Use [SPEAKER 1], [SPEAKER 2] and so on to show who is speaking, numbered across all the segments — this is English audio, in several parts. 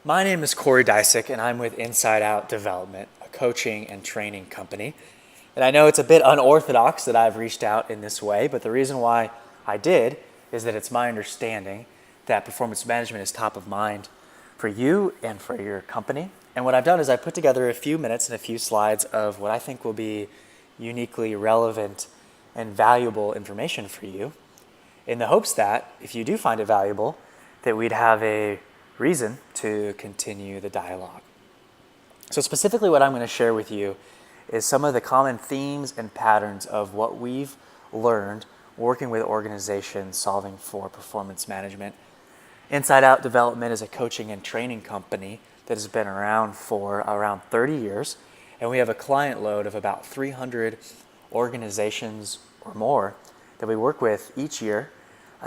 [SPEAKER 1] My name is Corey Dysick, and I'm with Inside Out Development, a coaching and training company. And I know it's a bit unorthodox that I've reached out in this way, but the reason why I did is that it's my understanding that performance management is top of mind for you and for your company. And what I've done is I put together a few minutes and a few slides of what I think will be uniquely relevant and valuable information for you, in the hopes that if you do find it valuable, that we'd have a reason to continue the dialogue. So specifically what I'm going to share with you is some of the common themes and patterns of what we've learned working with organizations solving for performance management. Inside Out Development is a coaching and training company that has been around for around 30 years, and we have a client load of about 300 organizations or more that we work with each year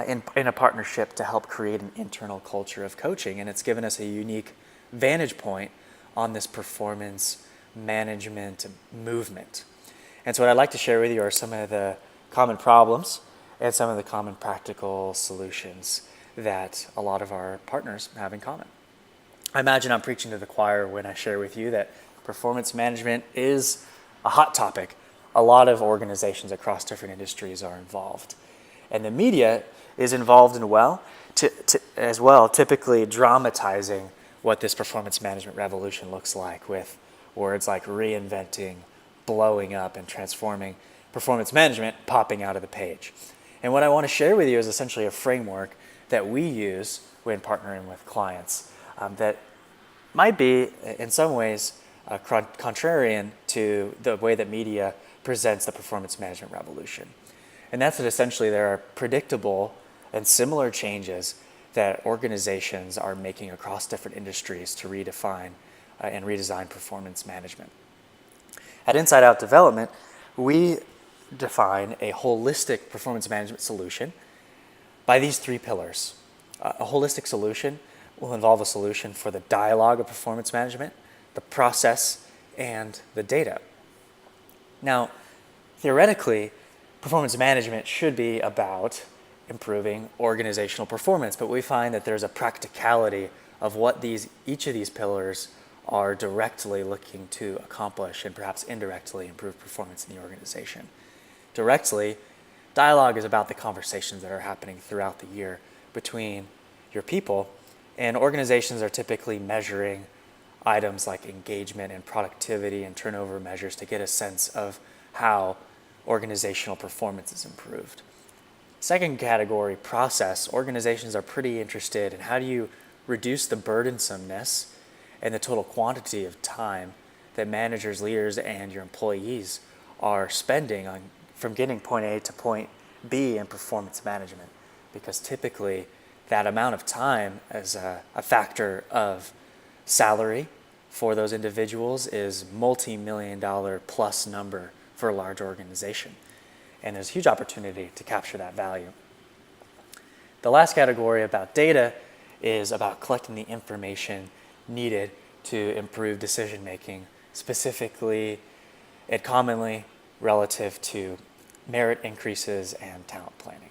[SPEAKER 1] in a partnership to help create an internal culture of coaching. And it's given us a unique vantage point on this performance management movement. And so what I'd like to share with you are some of the common problems and some of the common practical solutions that a lot of our partners have in common. I imagine I'm preaching to the choir when I share with you that performance management is a hot topic. A lot of organizations across different industries are involved. And the media is involved as well, typically dramatizing what this performance management revolution looks like with words like reinventing, blowing up, and transforming performance management popping out of the page. And what I want to share with you is essentially a framework that we use when partnering with clients that might be, in some ways, contrarian to the way that media presents the performance management revolution. And that's that essentially there are predictable and similar changes that organizations are making across different industries to redefine and redesign performance management. At Inside Out Development, we define a holistic performance management solution by these three pillars. A holistic solution will involve a solution for the dialogue of performance management, the process, and the data. Now, theoretically, performance management should be about improving organizational performance, but we find that there's a practicality of what each of these pillars are directly looking to accomplish and perhaps indirectly improve performance in the organization. Directly, dialogue is about the conversations that are happening throughout the year between your people, and organizations are typically measuring items like engagement and productivity and turnover measures to get a sense of how organizational performance is improved. Second category, process. Organizations are pretty interested in how do you reduce the burdensomeness and the total quantity of time that managers, leaders, and your employees are spending on from getting point A to point B in performance management. Because typically that amount of time as a factor of salary for those individuals is multi-million-dollar plus number for a large organization. And there's a huge opportunity to capture that value. The last category about data is about collecting the information needed to improve decision making, specifically and commonly relative to merit increases and talent planning.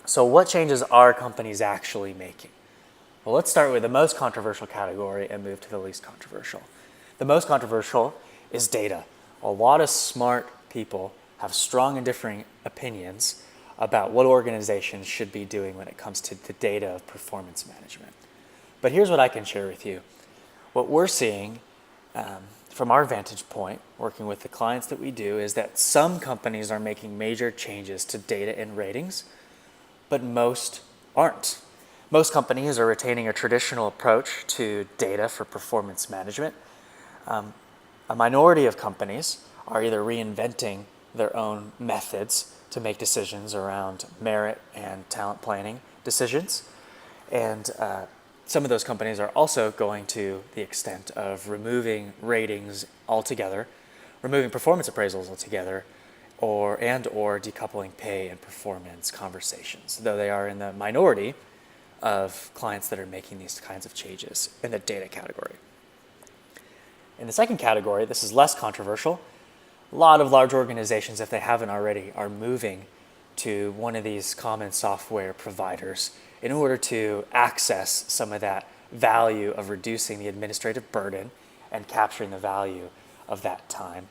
[SPEAKER 1] So what changes are companies actually making? Well, let's start with the most controversial category and move to the least controversial. The most controversial is data. A lot of smart people have strong and differing opinions about what organizations should be doing when it comes to the data of performance management. But here's what I can share with you. What we're seeing from our vantage point, working with the clients that we do, is that some companies are making major changes to data and ratings, but most aren't. Most companies are retaining a traditional approach to data for performance management. A minority of companies are either reinventing their own methods to make decisions around merit and talent planning decisions. And some of those companies are also going to the extent of removing ratings altogether, removing performance appraisals altogether, or decoupling pay and performance conversations, though they are in the minority of clients that are making these kinds of changes in the data category. In the second category, this is less controversial. A lot of large organizations, if they haven't already, are moving to one of these common software providers in order to access some of that value of reducing the administrative burden and capturing the value of that time.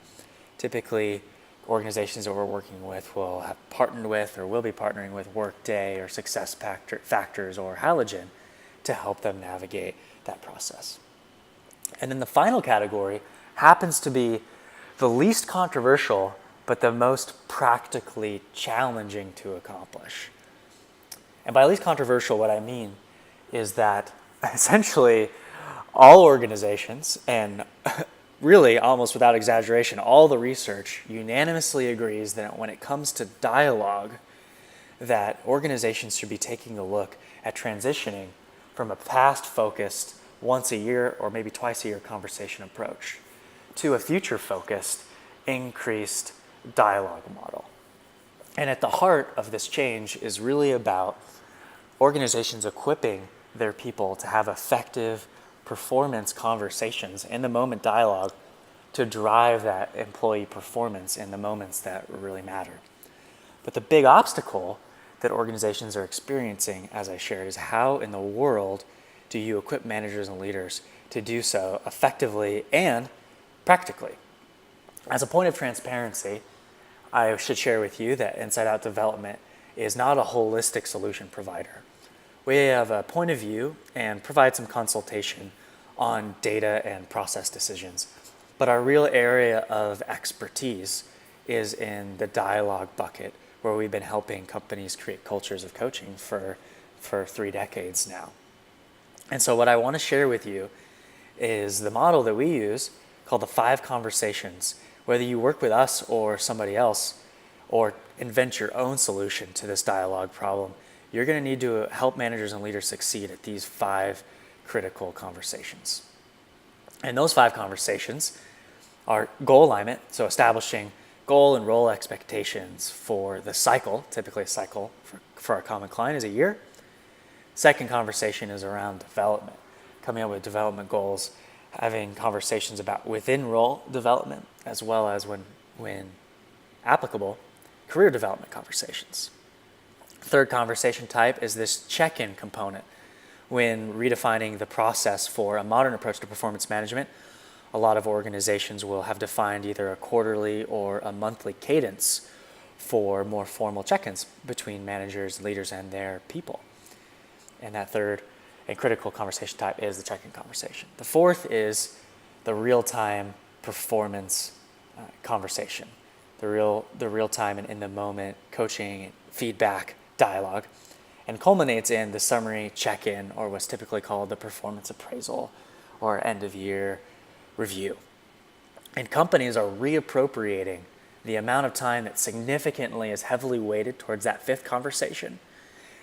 [SPEAKER 1] Typically, organizations that we're working with will have partnered with or will be partnering with Workday or SuccessFactors or Halogen to help them navigate that process. And then the final category happens to be the least controversial, but the most practically challenging to accomplish. And by least controversial, what I mean is that essentially all organizations, and really almost without exaggeration, all the research unanimously agrees that when it comes to dialogue, that organizations should be taking a look at transitioning from a past-focused, once a year or maybe twice a year conversation approach to a future-focused, increased dialogue model. And at the heart of this change is really about organizations equipping their people to have effective performance conversations in the moment dialogue to drive that employee performance in the moments that really matter. But the big obstacle that organizations are experiencing, as I shared, is how in the world do you equip managers and leaders to do so effectively and practically? As a point of transparency, I should share with you that Inside Out Development is not a holistic solution provider. We have a point of view and provide some consultation on data and process decisions. But our real area of expertise is in the dialogue bucket, where we've been helping companies create cultures of coaching for 3 decades now. And so what I want to share with you is the model that we use called the 5 conversations. Whether you work with us or somebody else or invent your own solution to this dialogue problem, you're going to need to help managers and leaders succeed at these 5 critical conversations. And those 5 conversations are goal alignment, so establishing goal and role expectations for the cycle. Typically a cycle for our common client is a year. Second conversation is around development, coming up with development goals, having conversations about within role development, as well as when applicable, career development conversations. Third conversation type is this check-in component. When redefining the process for a modern approach to performance management, a lot of organizations will have defined either a quarterly or a monthly cadence for more formal check-ins between managers, leaders, and their people. And that third and critical conversation type is the check-in conversation. The fourth is the real-time performance conversation, the real-time and in-the-moment coaching, feedback, dialogue, and culminates in the summary check-in, or what's typically called the performance appraisal or end-of-year review. And companies are reappropriating the amount of time that significantly is heavily weighted towards that 5th conversation,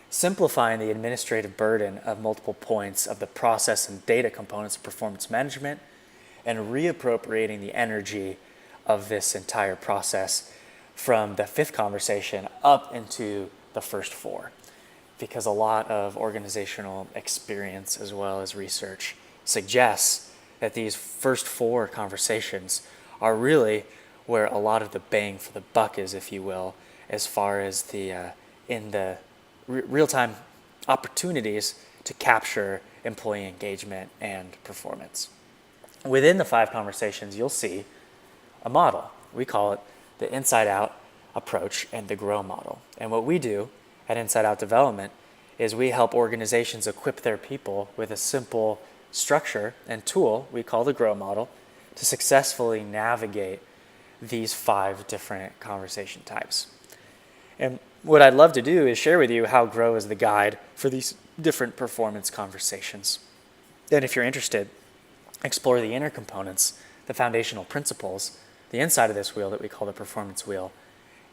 [SPEAKER 1] simplifying the administrative burden of multiple points of the process and data components of performance management, and reappropriating the energy of this entire process from the 5th conversation up into the first 4. Because a lot of organizational experience as well as research suggests that these first 4 conversations are really where a lot of the bang for the buck is, if you will, as far as the real-time opportunities to capture employee engagement and performance. Within the 5 conversations, you'll see a model. We call it the Inside Out approach and the GROW model. And what we do at Inside Out Development is we help organizations equip their people with a simple structure and tool we call the GROW model to successfully navigate these 5 different conversation types. And what I'd love to do is share with you how GROW is the guide for these different performance conversations. Then if you're interested, explore the inner components, the foundational principles, the inside of this wheel that we call the performance wheel,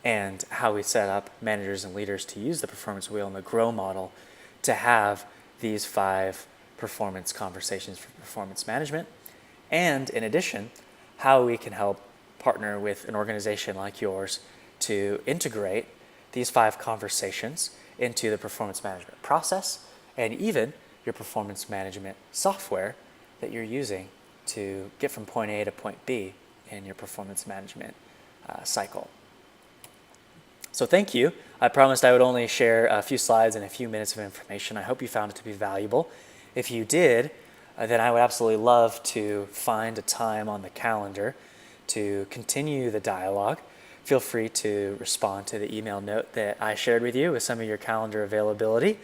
[SPEAKER 1] and how we set up managers and leaders to use the performance wheel and the GROW model to have these 5 performance conversations for performance management. And in addition, how we can help partner with an organization like yours to integrate these 5 conversations into the performance management process and even your performance management software that you're using to get from point A to point B in your performance management cycle. So thank you. I promised I would only share a few slides and a few minutes of information. I hope you found it to be valuable. If you did, then I would absolutely love to find a time on the calendar to continue the dialogue. Feel free to respond to the email note that I shared with you with some of your calendar availability.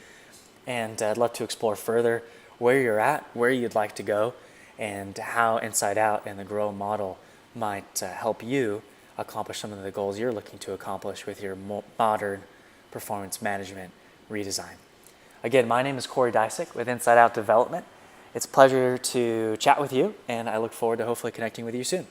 [SPEAKER 1] And I'd love to explore further where you're at, where you'd like to go, and how Inside Out and the Grow model might help you accomplish some of the goals you're looking to accomplish with your modern performance management redesign. Again, my name is Corey Dysick with Inside Out Development. It's a pleasure to chat with you, and I look forward to hopefully connecting with you soon.